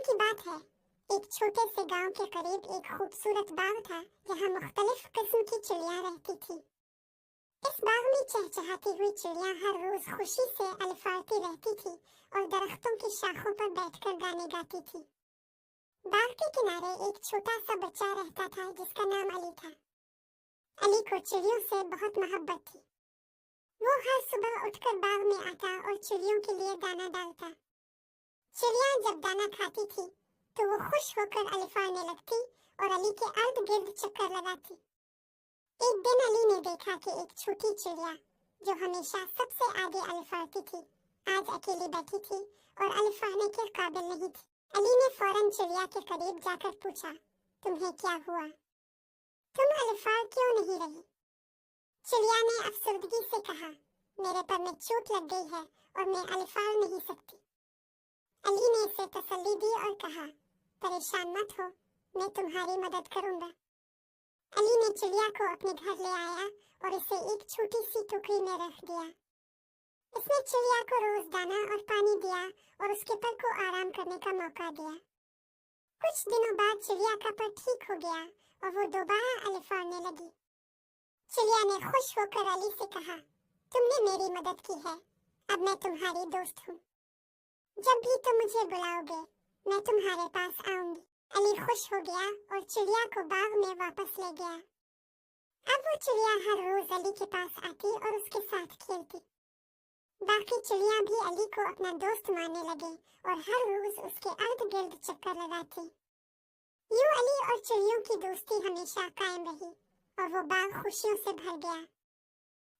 की बात है, एक छोटे से गांव के करीब एक खूबसूरत बाग था जहां मुख्तलिफ किस्म की चिड़िया रहती थी। इस बाग में चहचहाती हुई चिड़िया हर रोज खुशी से अलिफाती रहती थी और दरख्तों की शाखों पर बैठकर गाने गाती थी। बाग के किनारे एक छोटा सा बच्चा रहता था जिसका नाम अली था। अली को चिड़ियों से बहुत मोहब्बत थी। वो हर सुबह उठकर बाग में आता और चिड़ियों के लिए दाना डालता। चिड़िया जब दाना खाती थी तो वो खुश होकर अलिफाने लगती और अली के इर्द गिर्द चक्कर लगाती। एक दिन अली ने देखा कि एक छोटी चिड़िया जो हमेशा सबसे आगे अलिफाती थी, आज अकेली बैठी थी और अलिफाने के काबिल नहीं थी। अली ने फौरन चिड़िया के करीब जाकर पूछा, तुम्हें क्या हुआ? तुम अलिफा क्यों नहीं रही? चिड़िया ने अफसरदगी से कहा, मेरे पर में चोट लग गई है और मैं अलिफा नहीं सकती। अली ने इसे तसल्ली दी और कहा, परेशान मत हो, मैं तुम्हारी मदद करूंगा। अली ने चिड़िया को अपने घर ले आया और इसे एक छोटी सी टोकरी में रख दिया। इसने चिड़िया को रोज दाना और पानी दिया और उसके पर को आराम करने का मौका दिया। कुछ दिनों बाद चिड़िया का पर ठीक हो गया और वो दोबारा अलिफाने लगी। चिड़िया ने खुश होकर अली से कहा, तुमने मेरी मदद की है, अब मैं तुम्हारी दोस्त हूँ। जब भी तुम मुझे बुलाओगे मैं तुम्हारे पास आऊंगी। अली खुश हो गया और चिड़िया को बाग में वापस ले गया। अब वो चिड़िया हर रोज अली के पास आती और उसके साथ खेलती। बाकी चिड़िया भी अली को अपना दोस्त मानने लगे और हर रोज उसके इर्द गिर्द चक्कर लगाती। यूं अली और चिड़ियों की दोस्ती हमेशा कायम रही और वो बाग खुशियों से भर गया।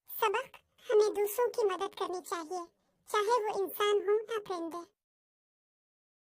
सबक, हमें दूसरों की मदद करनी चाहिए, चाहे वो इंसान हो या परिंदे।